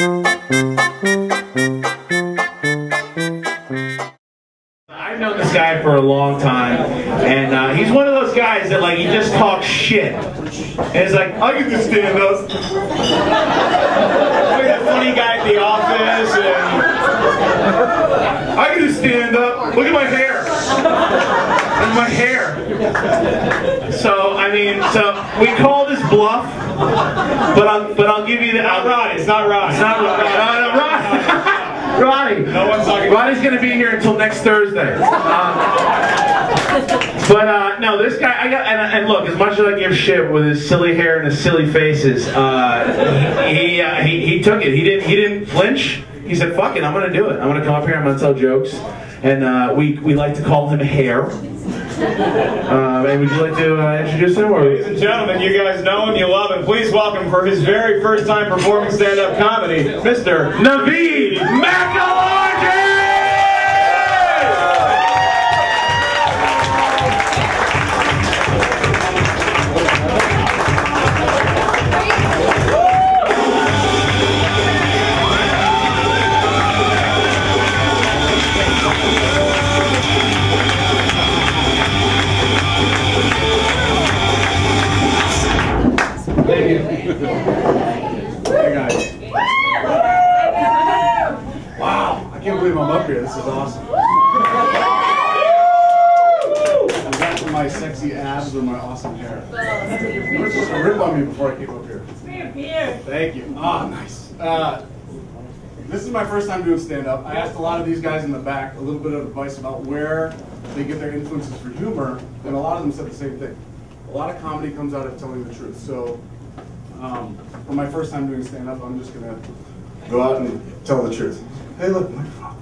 I've known this guy for a long time, and he's one of those guys that like he just talks shit. And it's like, I can just stand up. Like that funny guy at the office, and I can just stand up. Look at my hair. And my hair. So I mean, so we called his bluff, but I'll give you the. Ronnie, it's not Ronnie. It's not Ronnie. Ronnie. Ronnie. No one's talking. Ronnie's going to be here until next Thursday. No, this guy, and look, as much as I give shit with his silly hair and his silly faces, he took it. He didn't flinch. He said, "Fuck it, I'm going to do it. I'm going to come up here. I'm going to tell jokes." And we like to call him Hair. And would you like to introduce him? Or? Ladies and gentlemen, you guys know him, you love him. Please welcome for his very first time performing stand-up comedy, Mr. Navid McEllargy! Hey guys. Wow, I can't believe I'm up here. This is awesome. Is that for my sexy abs or my awesome hair? You were supposed to rip on me before I came up here. Thank you. Ah, nice. This is my first time doing stand-up. I asked a lot of these guys in the back a little bit of advice about where they get their influences for humor, and a lot of them said the same thing. A lot of comedy comes out of telling the truth. So, for my first time doing stand-up, I'm just gonna go out and tell the truth. Hey, look, microphone.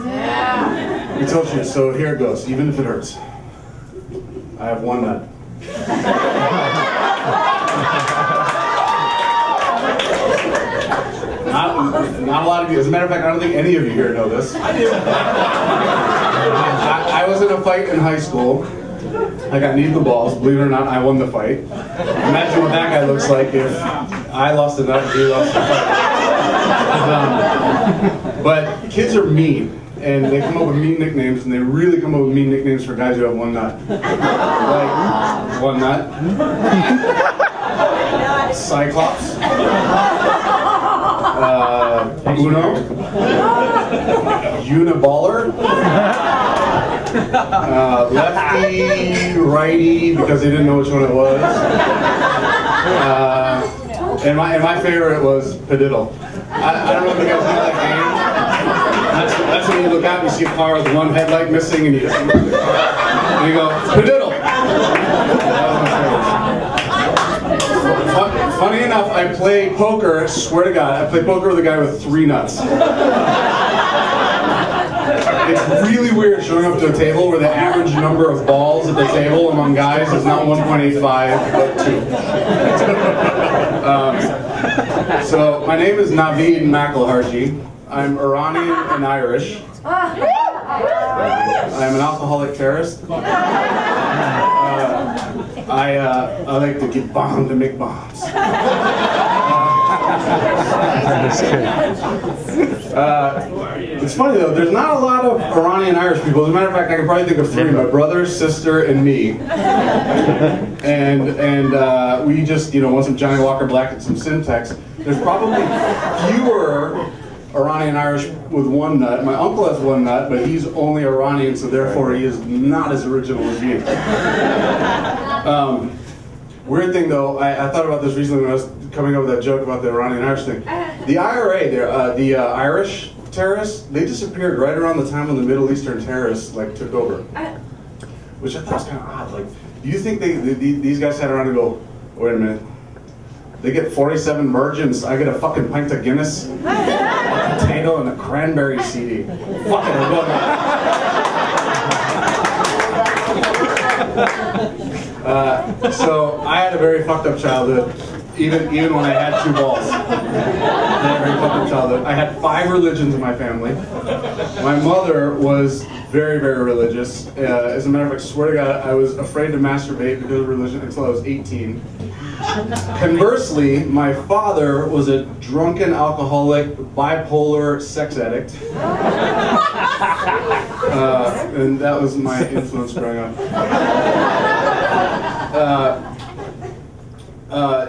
Yeah. Let me tell the truth. So here it goes, even if it hurts. I have one nut. Not a lot of you. As a matter of fact, I don't think any of you here know this. I was in a fight in high school. I got kneed in the balls. Believe it or not, I won the fight. Imagine what that guy looks like if I lost a nut and he lost the fight. But kids are mean, and they come up with mean nicknames, and they really come up with mean nicknames for guys who have one nut. Like, one nut. Cyclops. Uno. Uniballer. Lefty, righty, because they didn't know which one it was. And my favorite was Padiddle. I don't know if you guys know that game. That's when you look out and you see a car with one headlight missing, and you just look at the car, and you go, Padiddle! That was my favorite. Funny enough, I play poker, swear to God, I play poker with a guy with 3 nuts. It's really weird showing up to a table where the average number of balls at the table among guys is not 1.85, but 2. So, my name is Navid McEllargy. I'm Iranian and Irish. I'm an alcoholic terrorist. I like to get bombed and make bombs. It's funny though, there's not a lot of Iranian Irish people. As a matter of fact, I can probably think of 3, my brother, sister, and me. And we just, want some Johnny Walker Black and some Syntax. There's probably fewer Iranian Irish with 1 nut. My uncle has 1 nut, but he's only Iranian, so therefore he is not as original as me. Weird thing though, I thought about this recently when I was coming up with that joke about the Iranian Irish thing. The IRA, the Irish terrorists, they disappeared right around the time when the Middle Eastern terrorists took over. Which I thought was kind of odd. Like, do you think these guys sat around and go, wait a minute, they get 47 virgins, I get a fucking pint of Guinness, a potato, and a cranberry CD. Fucking so I had a very fucked up childhood, even when I had 2 balls. I had a very fucked up childhood. I had 5 religions in my family. My mother was very, very religious. As a matter of fact, swear to God, I was afraid to masturbate because of religion until I was 18. Conversely, my father was a drunken alcoholic, bipolar sex addict. And that was my influence growing up.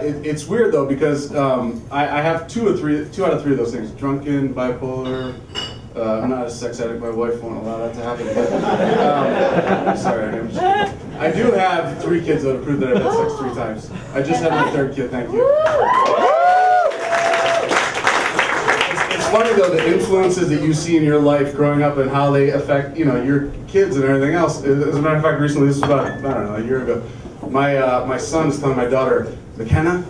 It's weird though because I have two out of three of those things: drunken, bipolar. I'm not a sex addict. My wife won't allow that to happen. But, sorry, I'm just kidding. I do have 3 kids that have proved that I've had sex 3 times. I just had my 3rd kid. Thank you. It's funny though the influences that you see in your life growing up and how they affect your kids and everything else. As a matter of fact, recently, this was about I don't know a year ago. My son is telling my daughter, McKenna,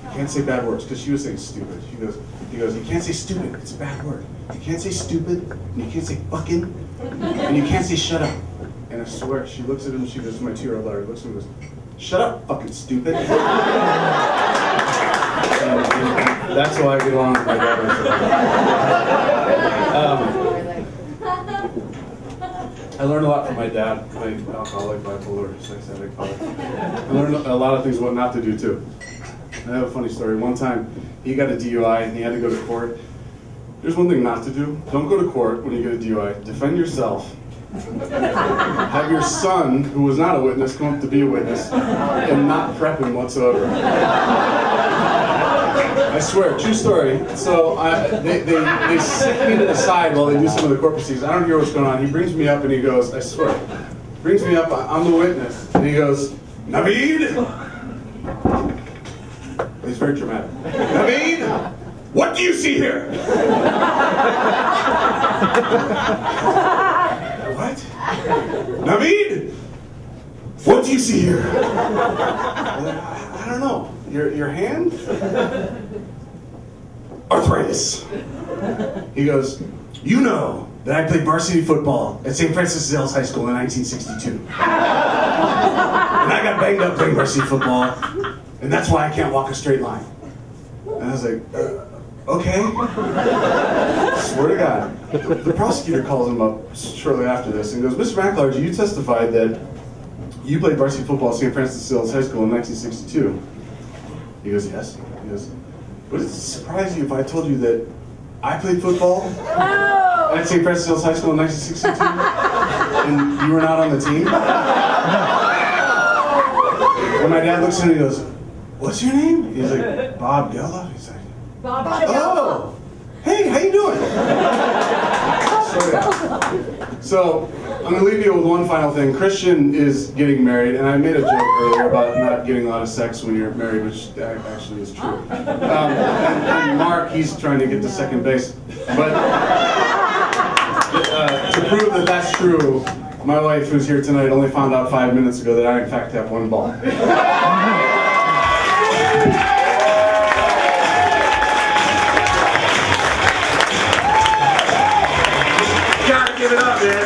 you can't say bad words because she was saying stupid. He goes, you can't say stupid. It's a bad word. You can't say stupid, and you can't say fucking, and you can't say shut up. And I swear, she looks at him, she goes, my 2-year-old daughter looks at him and goes, shut up, fucking stupid. And that's why I get along with my daughter. I learned a lot from my dad, my alcoholic, bipolar, sex addict father. I learned a lot of things what not to do too. I have a funny story. One time, he got a DUI and he had to go to court. There's one thing not to do. Don't go to court when you get a DUI. Defend yourself. Have your son, who was not a witness, come up to be a witness and not prep him whatsoever. I swear, true story. So they sit me to the side while they do some of the court proceedings. I don't hear what's going on. He brings me up and he goes, I swear, brings me up, I'm the witness. And he goes, Navid! He's very dramatic. Navid! What do you see here? What? Navid! What do you see here? I don't know. Your hand? Arthritis. He goes, you know that I played varsity football at St. Francis Xavier's High School in 1962. And I got banged up playing varsity football, and that's why I can't walk a straight line. And I was like, okay. Swear to God. The prosecutor calls him up shortly after this and goes, Mr. McLarge, you testified that you played varsity football at St. Francis Xavier's High School in 1962. He goes, yes. He goes, would it surprise you if I told you that I played football at St. Francis Xavier's High School in 1962 and you were not on the team? And my dad looks at him and he goes, what's your name? He's like, Bob Gella. He's like, Bob. Oh, hey, how you doing? So, I'm going to leave you with one final thing. Christian is getting married, and I made a joke earlier about not getting a lot of sex when you're married, which actually is true. And Mark, he's trying to get to second base. But to prove that that's true, my wife, who's here tonight, only found out 5 minutes ago that I, in fact, have 1 ball. Give it up, man.